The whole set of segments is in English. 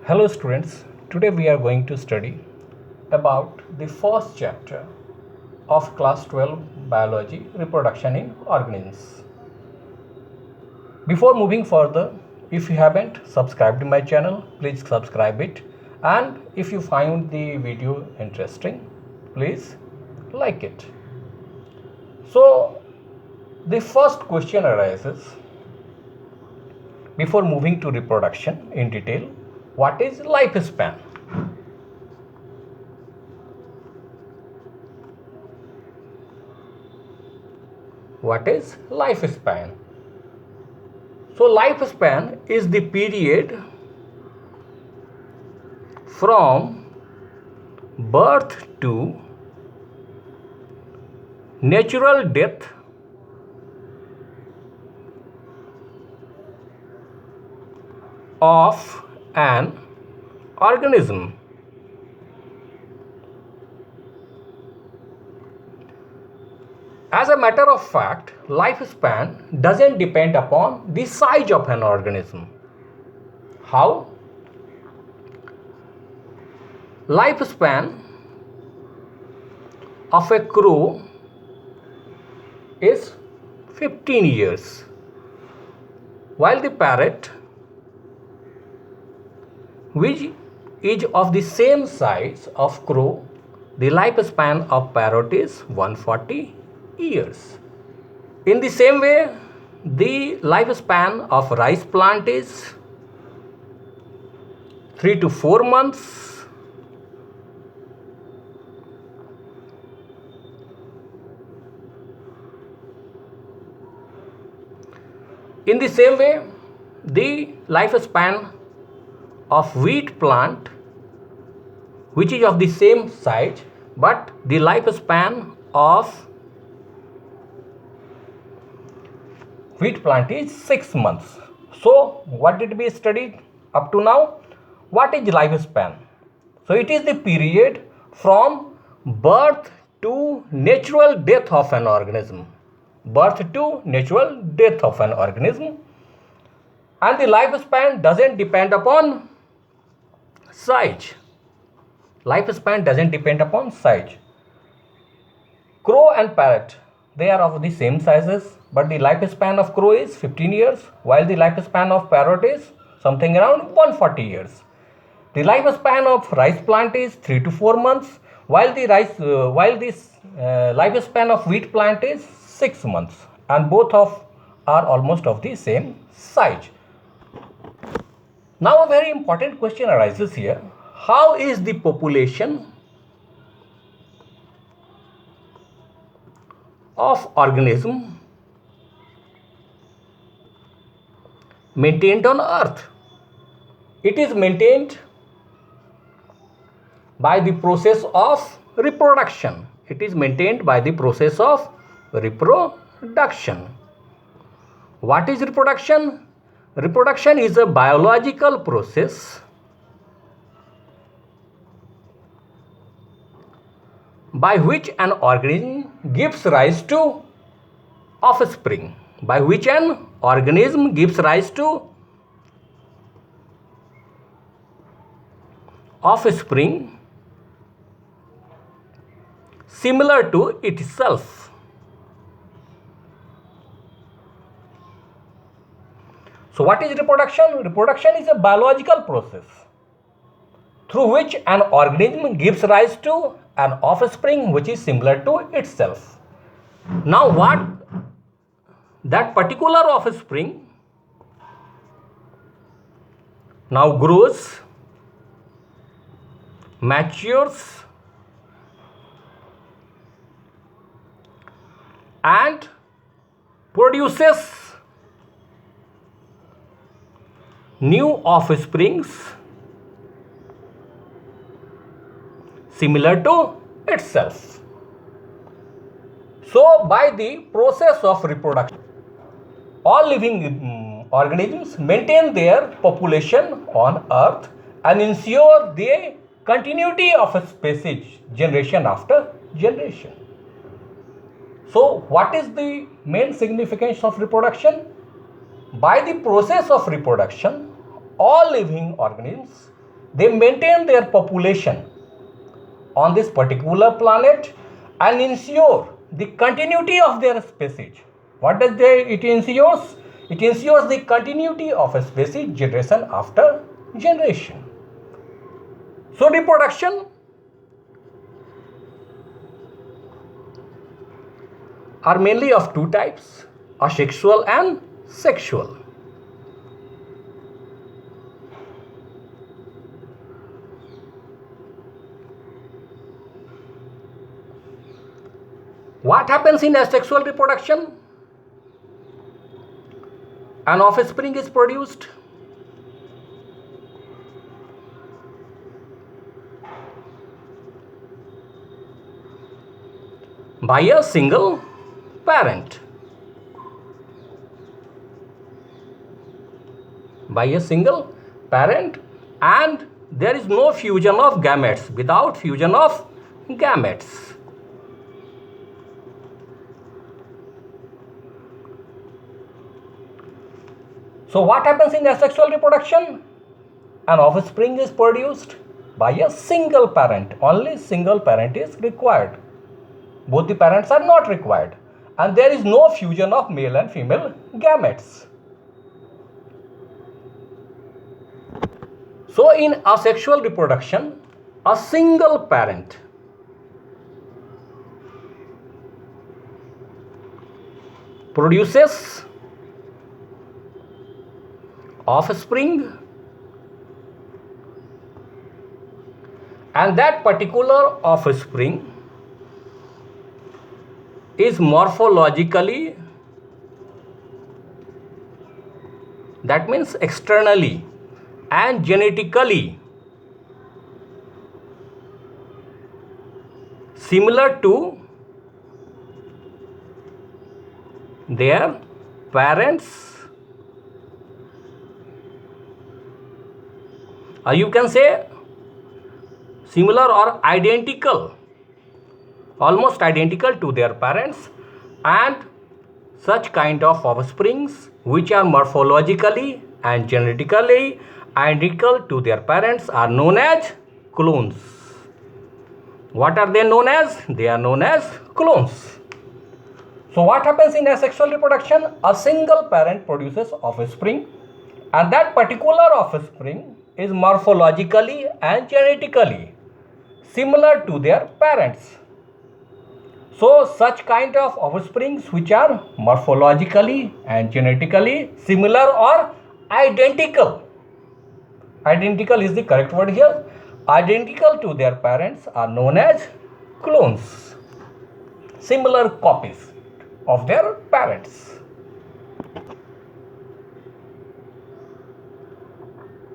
Hello students, today we are going to study about the first chapter of class 12 biology, reproduction in organisms. Before moving further, if you haven't subscribed to my channel, please subscribe it, and if you find the video interesting, please like it. So the first question arises, before moving to reproduction in detail, what is lifespan? What is lifespan? So lifespan is the period from birth to natural death of an organism. As a matter of fact, lifespan doesn't depend upon the size of an organism. How? Lifespan of a crow is 15 years, while the parrot, which is of the same size of crow, the lifespan of parrot is 140 years. In the same way, the lifespan of rice plant is 3 to 4 months. In the same way, the lifespan of wheat plant, which is of the same size, but the lifespan of wheat plant is 6 months. So what did we study up to now? What is lifespan? So it is the period from birth to natural death of an organism. Birth to natural death of an organism. And the lifespan doesn't depend upon size. Lifespan doesn't depend upon size. Crow and parrot, they are of the same sizes, but the lifespan of crow is 15 years, while the lifespan of parrot is something around 140 years. The lifespan of rice plant is 3 to 4 months, while this lifespan of wheat plant is 6 months, and both are almost of the same size. Now a very important question arises here. How is the population of organism maintained on earth? It is maintained by the process of reproduction. It is maintained by the process of reproduction. What is reproduction? Reproduction is a biological process by which an organism gives rise to offspring. By which an organism gives rise to offspring similar to itself. So what is reproduction? Reproduction is a biological process through which an organism gives rise to an offspring which is similar to itself. Now what that particular offspring now grows, matures, and produces new offsprings similar to itself. So by the process of reproduction, all living organisms maintain their population on earth and ensure the continuity of a species generation after generation. So what is the main significance of reproduction? By the process of reproduction, all living organisms they maintain their population on this particular planet and ensure the continuity of their species. What does it ensures? It ensures the continuity of a species generation after generation. So reproduction are mainly of two types, asexual and sexual. What happens in asexual reproduction? An offspring is produced by a single parent. By a single parent, and there is no fusion of gametes. Without fusion of gametes. So what happens in asexual reproduction? An offspring is produced by a single parent. Only single parent is required. Both the parents are not required. And there is no fusion of male and female gametes. So in asexual reproduction, a single parent produces offspring, and that particular offspring is morphologically, that means externally and genetically similar to their parents, or you can say similar or identical, almost identical to their parents, and such kind of offsprings which are morphologically and genetically identical to their parents are known as clones. What are they known as? They are known as clones. So what happens in asexual reproduction? A single parent produces offspring, and that particular offspring is morphologically and genetically similar to their parents. So such kind of offsprings which are morphologically and genetically similar or identical, identical is the correct word here, identical to their parents are known as clones, similar copies of their parents.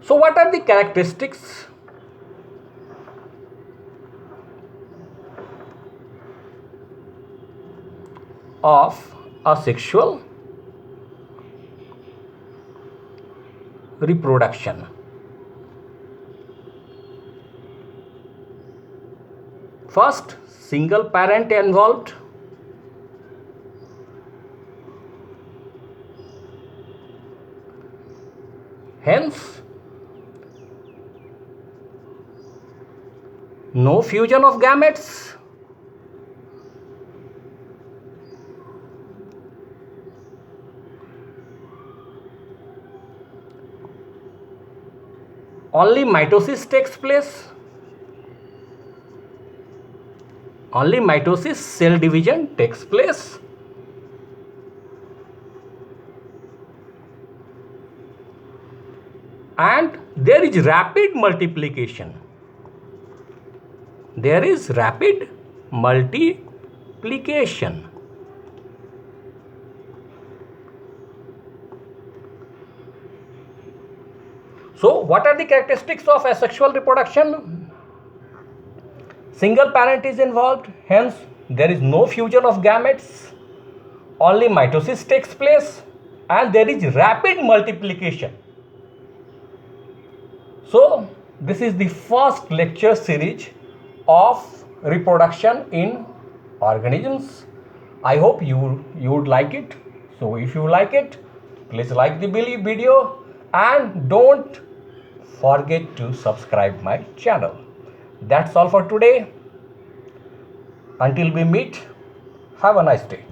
So what are the characteristics of asexual reproduction? First, single parent involved. Hence, no fusion of gametes. Only mitosis takes place. Only mitosis, cell division takes place. And there is rapid multiplication. There is rapid multiplication. So what are the characteristics of asexual reproduction? Single parent is involved, hence there is no fusion of gametes, only mitosis takes place, and there is rapid multiplication. So this is the first lecture series of reproduction in organisms. I hope you would like it. So if you like it, please like the video and don't forget to subscribe my channel. That's all for today. Until we meet, have a nice day.